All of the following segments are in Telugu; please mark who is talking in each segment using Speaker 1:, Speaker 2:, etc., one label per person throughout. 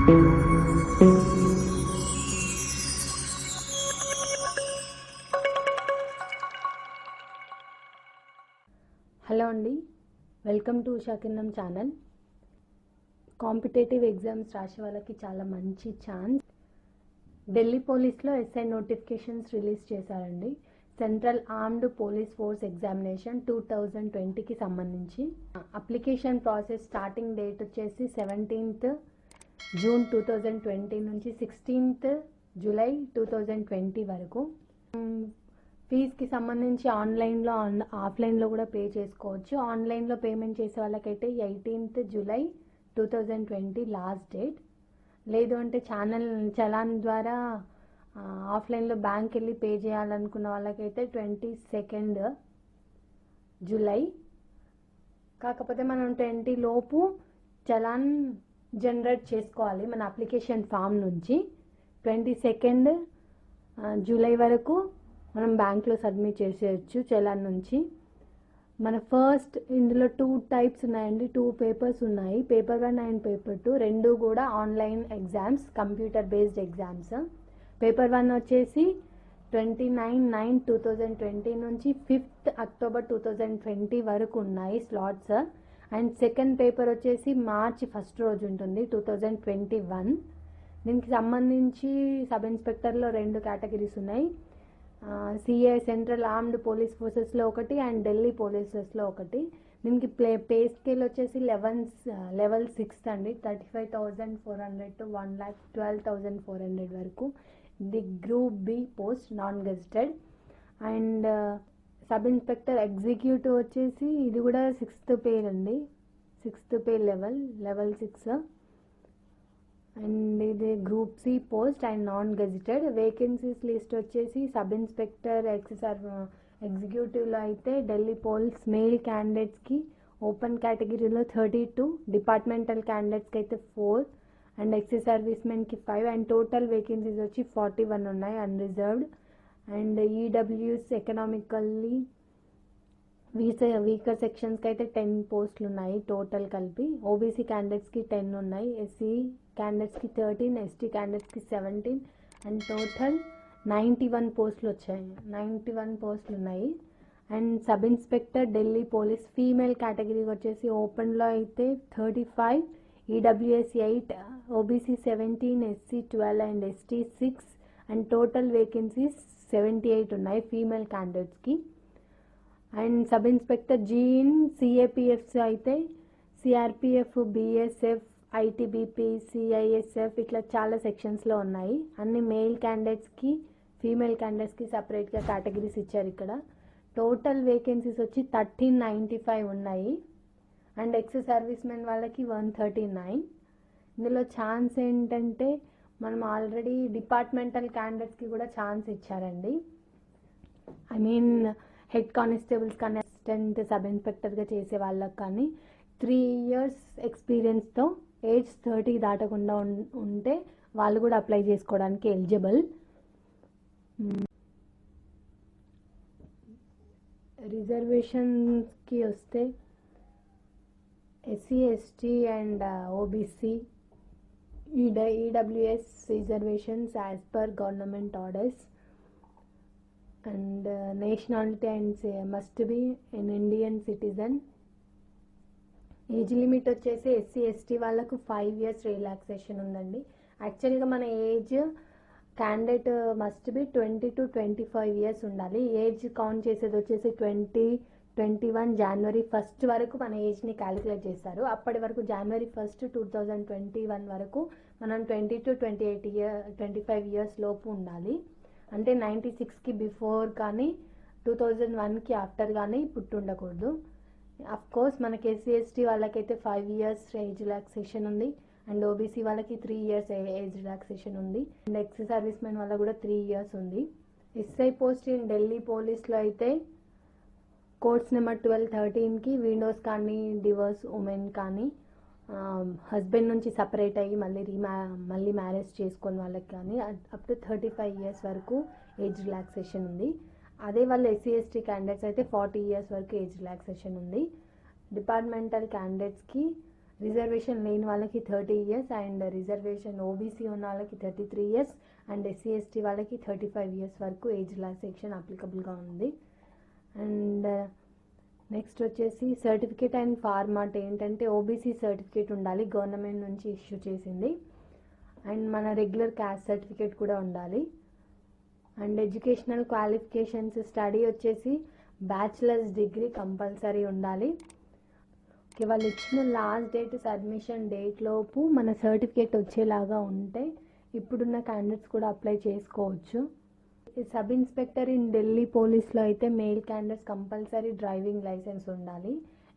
Speaker 1: హలో అండి, వెల్కమ్ టు ఉషా కిరణం ఛానల్. కాంపిటేటివ్ ఎగ్జామ్స్ రాసే వాళ్ళకి చాలా మంచి ఛాన్స్. ఢిల్లీ పోలీస్లో ఎస్ఐ నోటిఫికేషన్స్ రిలీజ్ చేశారండి. Central armed police force examination 2020కి సంబంధించి అప్లికేషన్ ప్రాసెస్ స్టార్టింగ్ డేట్ వచ్చేసి 17th జూన్ 2020 నుంచి 16th జూలై 2020 వరకు. ఫీజ్కి సంబంధించి ఆన్లైన్లో ఆఫ్లైన్లో కూడా పే చేసుకోవచ్చు. ఆన్లైన్లో పేమెంట్ చేసే వాళ్ళకైతే 18th జూలై 2020 లాస్ట్ డేట్. లేదు అంటే చలాన్ ద్వారా ఆఫ్లైన్లో బ్యాంక్ వెళ్ళి పే చేయాలనుకున్న వాళ్ళకైతే 22nd జూలై. కాకపోతే మనం 20 లోపు చలాన్ జనరేట్ చేసుకోవాలి మన అప్లికేషన్ ఫామ్ నుంచి. 22nd జూలై వరకు మనం బ్యాంక్లో సబ్మిట్ చేసేయచ్చు చలాన్ నుంచి. మన ఫస్ట్ ఇందులో 2 టైప్స్ ఉన్నాయండి, 2 పేపర్స్ ఉన్నాయి, పేపర్ 1 అండ్ పేపర్ 2. రెండు కూడా online exams, computer based exams. Paper 1 వచ్చేసి 29/9/2020 నుంచి 5th October 2020 వరకు ఉన్నాయి స్లాట్స్. అండ్ సెకండ్ పేపర్ వచ్చేసి మార్చి 1st రోజు ఉంటుంది 2021. దీనికి సంబంధించి సబ్ ఇన్స్పెక్టర్లో 2 కేటగిరీస్ ఉన్నాయి. సిఐ సెంట్రల్ ఆర్మ్డ్ పోలీస్ ఫోర్సెస్లో ఒకటి అండ్ ఢిల్లీ పోలీసెస్లో ఒకటి. దీనికి పే స్కేల్ వచ్చేసి లెవెల్ 6 అండి, 35,400 to 1,12,400 వరకు. The group B post non gazetted. And sub inspector executive వచ్చేసి ఇది కూడా 6th పే అండి, 6th పే లెవెల్ 6. అండ్ ఇది group C post and non gazetted. Vacancies list వచ్చేసి సబ్ ఇన్స్పెక్టర్ ఎగ్జిక్యూటివ్లో అయితే ఢిల్లీ పోలీస్ మెయిల్ క్యాండిడేట్స్కి ఓపెన్ కేటగిరీలో 32, డిపార్ట్మెంటల్ క్యాండిడేట్స్కి అయితే 4 అండ్ ఎక్స్ సర్వీస్ మెన్కి 5. అండ్ టోటల్ వేకెన్సీస్ వచ్చి 41 ఉన్నాయి unreserved. And EWS economically weaker సెక్షన్స్కి అయితే 10 పోస్టులు ఉన్నాయి టోటల్ కలిపి. ఓబీసీ క్యాండిడేట్స్కి 10 ఉన్నాయి, ఎస్సీ క్యాండిడేట్స్కి 13, ఎస్టీ క్యాండిడేట్స్కి 17 అండ్ టోటల్ 91 పోస్టులు వచ్చాయి, 91 పోస్టులు ఉన్నాయి. And sub inspector Delhi police female కేటగిరీకి వచ్చేసి ఓపెన్లో అయితే 35, EWS 8, OBC 17, SC 12 and ST 6 and total vacancies 78 ఉన్నాయి ఫీమేల్ క్యాండిడేట్స్కి. అండ్ సబ్ ఇన్స్పెక్టర్ జీన్ సిఏపిఎఫ్స్ అయితే సిఆర్పిఎఫ్, బిఎస్ఎఫ్, ఐటీబీపీ, సిఐఎస్ఎఫ్ ఇట్లా చాలా సెక్షన్స్లో ఉన్నాయి. అన్ని మెయిల్ క్యాండిడేట్స్కి ఫీమేల్ క్యాండిడేట్స్కి సపరేట్గా కేటగిరీస్ ఇచ్చారు ఇక్కడ. టోటల్ వేకెన్సీస్ వచ్చి 1395 ఉన్నాయి. అండ్ ఎక్స్ సర్వీస్ మెన్ వాళ్ళకి 139. ఇందులో ఛాన్స్ ఏంటంటే మనం ఆల్రెడీ డిపార్ట్మెంటల్ క్యాండిడేట్స్కి కూడా ఛాన్స్ ఇచ్చారండి. ఐ మీన్ హెడ్ కానిస్టేబుల్స్ కానీ అసిస్టెంట్ సబ్ ఇన్స్పెక్టర్గా చేసే వాళ్ళకి కానీ 3 years ఎక్స్పీరియన్స్తో ఏజ్ 30 దాటకుండా ఉంటే వాళ్ళు కూడా అప్లై చేసుకోవడానికి ఎలిజిబుల్. రిజర్వేషన్స్కి వస్తే SC, ST and OBC, EWS reservations as per government orders. And nationality and must be an Indian citizen. Age limit వచ్చేసి ఎస్సీ, ఎస్టీ వాళ్ళకు 5 years రిలాక్సేషన్ ఉందండి. యాక్చువల్గా మన age candidate must be 20 to 25 years ఉండాలి. ఏజ్ కౌంట్ చేసేది వచ్చేసి 2021 January 1st వరకు మన ఏజ్ని క్యాలిక్యులేట్ చేస్తారు. అప్పటి వరకు January 1st 2021 వరకు మనం 20 to 25 years లోపు ఉండాలి. అంటే 96కి బిఫోర్ కానీ 2001కి ఆఫ్టర్ కానీ పుట్టుండకూడదు. కోర్స్ మనకి ఎస్సీ, ఎస్టీ వాళ్ళకైతే 5 years ఏజ్ రిలాక్సేషన్ ఉంది. అండ్ ఓబీసీ వాళ్ళకి 3 years ఏజ్ రిలాక్సేషన్ ఉంది. అండ్ ఎక్స్ సర్వీస్ మెన్ వాళ్ళకి కూడా 3 years ఉంది. ఎస్ఐ పోస్ట్ ఇన్ ఢిల్లీ పోలీస్లో అయితే కోడ్స్ నెంబర్ 1213కి విండోస్ కానీ డివోర్స్ ఉమెన్ కానీ హస్బెండ్ నుంచి సపరేట్ అయ్యి మళ్ళీ మ్యారేజ్ చేసుకుని వాళ్ళకి కానీ అప్ టు 35 years వరకు ఏజ్ రిలాక్సేషన్ ఉంది. అదే వాళ్ళు ఎస్సీ, ఎస్టీ క్యాండిడేట్స్ అయితే 40 years వరకు ఏజ్ రిలాక్సేషన్ ఉంది. డిపార్ట్మెంటల్ క్యాండిడేట్స్కి రిజర్వేషన్ లేని వాళ్ళకి 30 ఇయర్స్ అండ్ రిజర్వేషన్ ఓబీసీ ఉన్న వాళ్ళకి 33 ఇయర్స్ అండ్ ఎస్సీ ఎస్టీ వాళ్ళకి 35 ఇయర్స్ వరకు ఏజ్ రిలాక్సేషన్ అప్లికబుల్గా ఉంది. అండ్ నెక్స్ట్ వచ్చేసి సర్టిఫికేట్ అండ్ ఫార్మాట్ ఏంటంటే ఓబీసీ సర్టిఫికేట్ ఉండాలి, గవర్నమెంట్ నుంచి ఇష్యూ చేసింది. అండ్ మన రెగ్యులర్ క్యాస్ట్ సర్టిఫికేట్ కూడా ఉండాలి. అండ్ ఎడ్యుకేషనల్ క్వాలిఫికేషన్స్ స్టడీ వచ్చేసి బ్యాచిలర్స్ డిగ్రీ కంపల్సరీ ఉండాలి. ఓకే, వాళ్ళు ఇచ్చిన లాస్ట్ డేట్ సబ్మిషన్ డేట్ లోపు మన సర్టిఫికేట్ వచ్చేలాగా ఉంటే ఇప్పుడున్న క్యాండిడేట్స్ కూడా అప్లై చేసుకోవచ్చు. సబ్ ఇన్స్పెక్టర్ ఇన్ ఢిల్లీ పోలీస్లో అయితే male candidates compulsory driving licence ఉండాలి,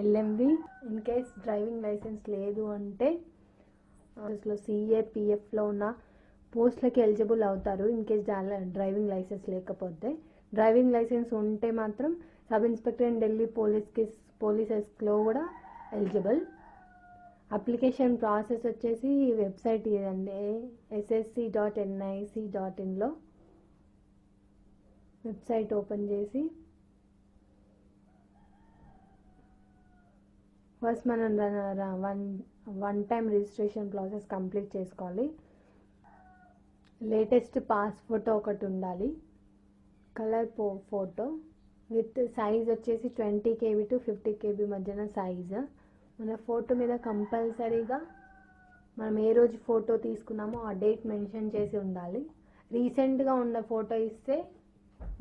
Speaker 1: LMV. In case driving licence లేదు అంటే సిఏపిఎఫ్లో ఉన్న పోస్ట్లకి ఎలిజిబుల్ అవుతారు. ఇన్ కేస్ డ్రైవింగ్ లైసెన్స్ లేకపోతే. డ్రైవింగ్ లైసెన్స్ ఉంటే మాత్రం సబ్ ఇన్స్పెక్టర్ ఇన్ ఢిల్లీ పోలీసెస్లో కూడా ఎలిజిబుల్. అప్లికేషన్ ప్రాసెస్ వచ్చేసి వెబ్సైట్ ఇదండి, ssc.nic.inలో వెబ్సైట్ ఓపెన్ చేసి ఫస్ట్ మనం one time registration process complete చేసుకోవాలి. లేటెస్ట్ పాస్ ఫోటో ఒకటి ఉండాలి, కలర్ ఫోటో విత్ సైజ్ వచ్చేసి 20 KB to 50 KB మధ్యన సైజ్. మన ఫోటో మీద కంపల్సరీగా మనం ఏ రోజు ఫోటో తీసుకున్నామో ఆ డేట్ మెన్షన్ చేసి ఉండాలి. రీసెంట్గా ఉన్న ఫోటో ఇస్తే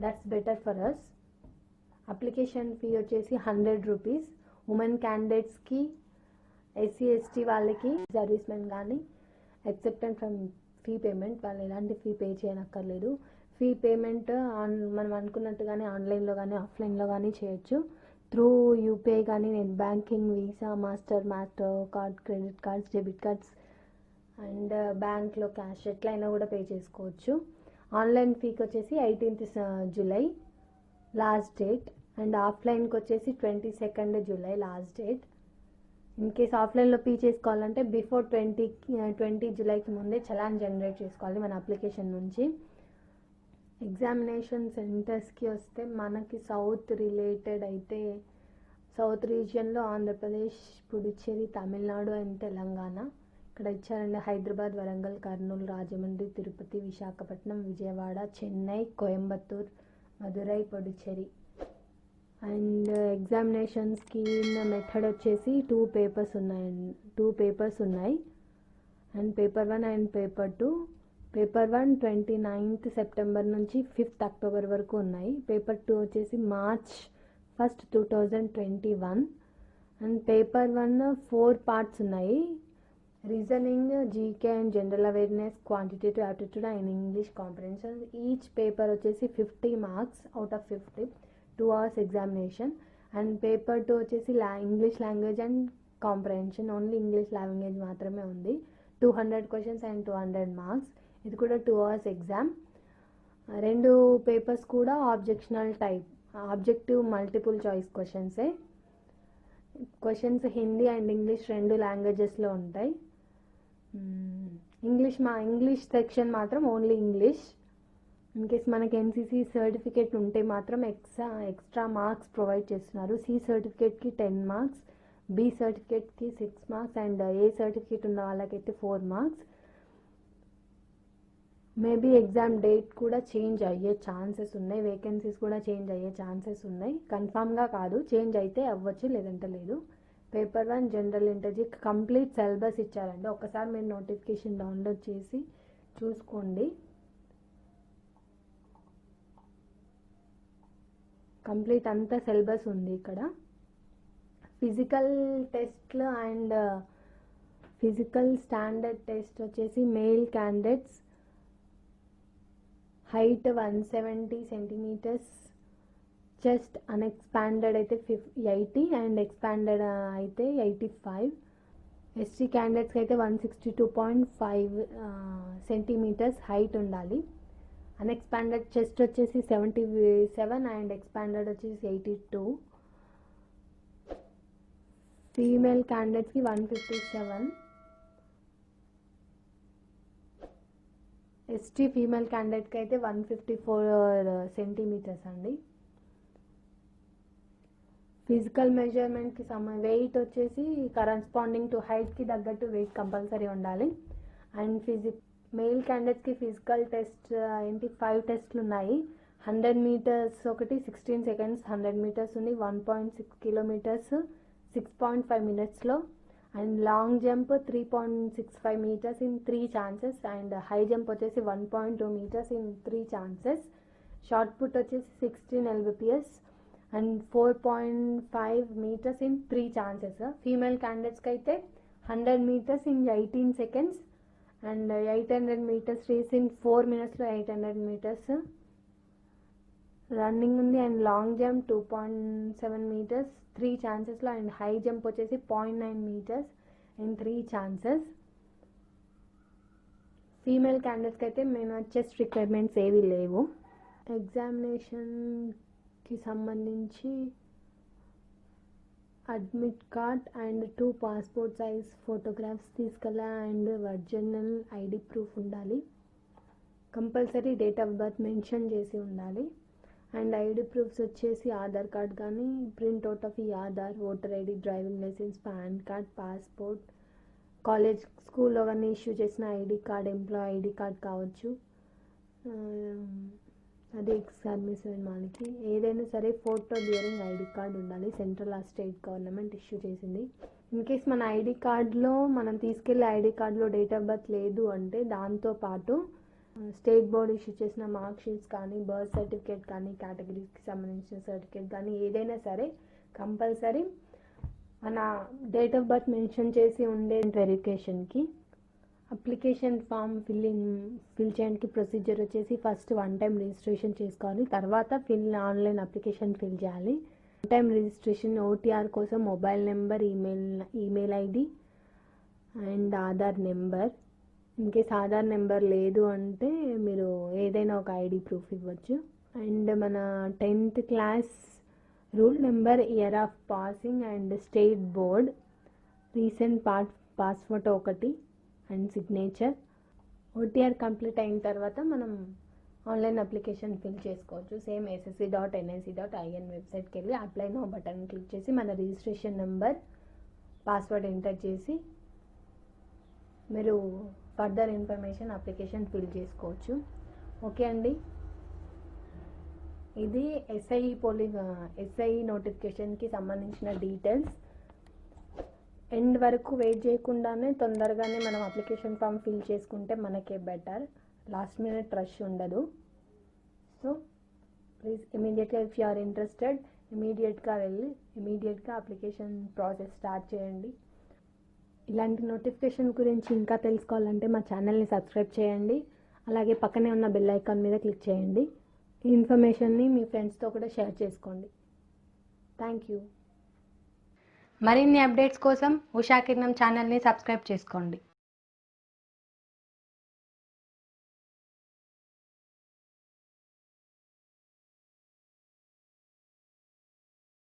Speaker 1: that's better for us. Application fee వచ్చేసి 100 రూపీస్. ఉమెన్ క్యాండిడేట్స్కి, ఎస్సీ ఎస్టీ వాళ్ళకి, సర్వీస్ మెన్ కానీ ఎక్సెప్టెడ్ ఫ్రమ్ ఫీ పేమెంట్, వాళ్ళు ఎలాంటి ఫీ పే చేయనక్కర్లేదు. ఫీ పేమెంట్ మనం అనుకున్నట్టుగానే ఆన్లైన్లో కానీ ఆఫ్లైన్లో కానీ చేయొచ్చు. త్రూ యూపీఐ కానీ, net banking, Visa, master card, credit cards, debit cards and బ్యాంక్లో క్యాష్ ఎట్లయినా కూడా పే చేసుకోవచ్చు. ఆన్లైన్ ఫీకి వచ్చేసి 18th July last date and ఆఫ్లైన్కి వచ్చేసి 22nd July last date. In case ఆఫ్లైన్లో పే చేసుకోవాలంటే బిఫోర్ 20 జూలైకి ముందే చలాన్ జనరేట్ చేసుకోవాలి మన అప్లికేషన్ నుంచి. ఎగ్జామినేషన్ సెంటర్స్కి వస్తే మనకి సౌత్ రిలేటెడ్ అయితే సౌత్ రీజియన్లో ఆంధ్రప్రదేశ్, పుదుచ్చేరి, తమిళనాడు అండ్ తెలంగాణ ఇక్కడ ఇచ్చారండి. హైదరాబాద్, వరంగల్, కర్నూలు, రాజమండ్రి, తిరుపతి, విశాఖపట్నం, విజయవాడ, చెన్నై, కోయంబత్తూర్, మదురై, పుదుచ్చేరి. అండ్ ఎగ్జామినేషన్స్కి మెథడ్ వచ్చేసి 2 పేపర్స్ ఉన్నాయి and paper 1 and paper 2. Paper 1 29th September నుంచి 5th అక్టోబర్ వరకు ఉన్నాయి. పేపర్ 2 వచ్చేసి March 1st, 2021 and paper 1 4 parts ఉన్నాయి. Reasoning, GK and general awareness, quantitative aptitude and English comprehension. Each paper వచ్చేసి 50 marks అవుట్ ఆఫ్ 50, 2 hours ఎగ్జామినేషన్. అండ్ పేపర్ 2 వచ్చేసి English language and comprehension, only English language మాత్రమే ఉంది. 200 questions అండ్ 200 marks. ఇది కూడా 2 hours ఎగ్జామ్. 2 పేపర్స్ కూడా ఆబ్జెక్టివ్ మల్టిపుల్ చాయిస్ క్వశ్చన్సే. క్వశ్చన్స్ హిందీ అండ్ ఇంగ్లీష్ 2 లాంగ్వేజెస్లో ఉంటాయి. ఇంగ్లీష్ సెక్షన్ మాత్రం ఓన్లీ ఇంగ్లీష్. ఇన్ కేస్ మనకి ఎన్సీసీ సర్టిఫికేట్ ఉంటే మాత్రం ఎక్స్ట్రా మార్క్స్ ప్రొవైడ్ చేస్తున్నారు. సి సర్టిఫికేట్కి 10 marks, బి సర్టిఫికేట్కి 6 marks అండ్ ఏ సర్టిఫికేట్ ఉన్న వాళ్ళకైతే 4 marks. మేబీ ఎగ్జామ్ డేట్ కూడా చేంజ్ అయ్యే ఛాన్సెస్ ఉన్నాయి, వేకెన్సీస్ కూడా చేంజ్ అయ్యే ఛాన్సెస్ ఉన్నాయి. కన్ఫామ్గా కాదు, చేంజ్ అయితే అవ్వచ్చు, లేదంటే లేదు. Paper 1 general interview complete syllabus ఇచ్చారండి. ఒకసారి మీరు నోటిఫికేషన్ డౌన్లోడ్ చేసి చూసుకోండి. కంప్లీట్ అంతా సిలబస్ ఉంది ఇక్కడ. ఫిజికల్ టెస్ట్లు అండ్ ఫిజికల్ స్టాండర్డ్ టెస్ట్ వచ్చేసి male candidates height 170 centimeters, chest unexpanded అయితే 80 అండ్ ఎక్స్పాండెడ్ అయితే 85. ఎస్టీ క్యాండిడేట్స్కి అయితే 162.5 centimeters హైట్ ఉండాలి. అన్ఎక్స్పాండెడ్ చెస్ట్ వచ్చేసి 77 అండ్ ఎక్స్పాండెడ్ వచ్చేసి 82. ఫీమేల్ క్యాండిడేట్స్కి 157. ఎస్టీ ఫీమేల్ క్యాండిడేట్కి అయితే 154 centimeters అండి. ఫిజికల్ మెజర్మెంట్కి వెయిట్ వచ్చేసి కరస్పాండింగ్ టు హైట్కి తగ్గట్టు వెయిట్ కంపల్సరీ ఉండాలి. అండ్ మెయిల్ క్యాండిడేట్స్కి ఫిజికల్ టెస్ట్ 5 టెస్ట్లు ఉన్నాయి. 100 మీటర్స్ ఒకటి 16 సెకండ్స్ 100 మీటర్స్ ఉంది. 1.6 కిలోమీటర్స్ 6.5 మినిట్స్లో. And long jump 3.65 metres in 3 chances. And high jump వచ్చేసి 1.2 metres in 3 chances. Shot put వచ్చేసి 16 LBPS and 4.5 metres in 3 chances. Female క్యాండిడేట్స్కి అయితే 100 metres in 18 seconds and 800 metres race in 4 మినిట్స్లో 800 మీటర్స్ రన్నింగ్ ఉంది. అండ్ లాంగ్ జంప్ 2.7 మీటర్స్ 3 ఛాన్సెస్లో. అండ్ హై జంప్ వచ్చేసి 0.9 మీటర్స్ ఇన్ 3 ఛాన్సెస్. ఫీమేల్ క్యాండిడేట్స్కి అయితే మేము చెస్ట్ రిక్వైర్మెంట్స్ ఏవి లేవు. ఎగ్జామినేషన్కి సంబంధించి admit card and 2 passport size photographs తీసుకెళ్ళా అండ్ ఒరిజినల్ ఐడి ప్రూఫ్ ఉండాలి. Compulsory date of birth mention చేసి ఉండాలి. అండ్ ఐడి ప్రూఫ్స్ వచ్చేసి ఆధార్ కార్డ్ కానీ ప్రింట్అవుట్ ఆఫ్ ఈ Aadhaar, voter ID, driving licence, PAN card, passport, college స్కూల్లో కానీ ఇష్యూ చేసిన ID card, employee ID card కావచ్చు, అది ఎక్స్-సర్వీస్మెన్ వాళ్ళకి ఏదైనా సరే ఫోటో బియరింగ్ ఐడి కార్డ్ ఉండాలి. Central or state government issue చేసింది. ఇన్ కేస్ మన ఐడి కార్డ్లో మనం తీసుకెళ్ళే ఐడి కార్డ్లో డేట్ ఆఫ్ బర్త్ లేదు అంటే దాంతోపాటు స్టేట్ బోర్డ్ ఇష్యూ చేసిన మార్క్ షీట్స్ కానీ, బర్త్ సర్టిఫికేట్ కానీ, కేటగిరీకి సంబంధించిన సర్టిఫికేట్ కానీ ఏదైనా సరే కంపల్సరీ మన డేట్ ఆఫ్ బర్త్ మెన్షన్ చేసి ఉండే వెరిఫికేషన్కి. అప్లికేషన్ ఫామ్ ఫిల్ చేయడానికి ప్రొసీజర్ వచ్చేసి ఫస్ట్ 1 టైం రిజిస్ట్రేషన్ చేసుకోవాలి. తర్వాత ఆన్లైన్ అప్లికేషన్ ఫిల్ చేయాలి. 1 టైం రిజిస్ట్రేషన్ OTR కోసం mobile number, email ID and Aadhaar number. In case Aadhaar number లేదు అంటే మీరు ఏదైనా ఒక ఐడి ప్రూఫ్ ఇవ్వచ్చు. అండ్ మన 10th class rule number, year of passing and state board, recent pass photo ఒకటి అండ్ సిగ్నేచర్. OTR కంప్లీట్ అయిన తర్వాత మనం ఆన్లైన్ అప్లికేషన్ ఫిల్ చేసుకోవచ్చు. సేమ్ ssc.nic.in వెబ్సైట్కి వెళ్ళి అప్లై నో బటన్ క్లిక్ చేసి మన రిజిస్ట్రేషన్ నెంబర్, పాస్వర్డ్ ఎంటర్ చేసి మీరు ఫర్దర్ ఇన్ఫర్మేషన్ అప్లికేషన్ ఫిల్ చేసుకోవచ్చు. ఓకే అండి, ఇది SI నోటిఫికేషన్కి సంబంధించిన డీటెయిల్స్. ఎండ్ వరకు వెయిట్ చేయకుండానే తొందరగానే మనం అప్లికేషన్ ఫామ్ ఫిల్ చేసుకుంటే మనకే బెటర్. లాస్ట్ మినిట్ రష్ ఉండదు. సో ప్లీజ్ ఇమీడియట్గా ఇఫ్ యు ఆర్ ఇంట్రెస్టెడ్ ఇమీడియట్గా వెళ్ళి ఇమీడియట్గా అప్లికేషన్ ప్రాసెస్ స్టార్ట్ చేయండి. ఇలాంటి నోటిఫికేషన్ గురించి ఇంకా తెలుసుకోవాలంటే మా ఛానల్ని సబ్స్క్రైబ్ చేయండి. అలాగే పక్కనే ఉన్న బెల్ ఐకాన్ మీద క్లిక్ చేయండి. ఈ ఇన్ఫర్మేషన్ని మీ ఫ్రెండ్స్తో కూడా షేర్ చేసుకోండి. Thank you. మరిన్ని అప్డేట్స్ కోసం ఉషా కిరణం ఛానల్ని సబ్స్క్రైబ్ చేసుకోండి.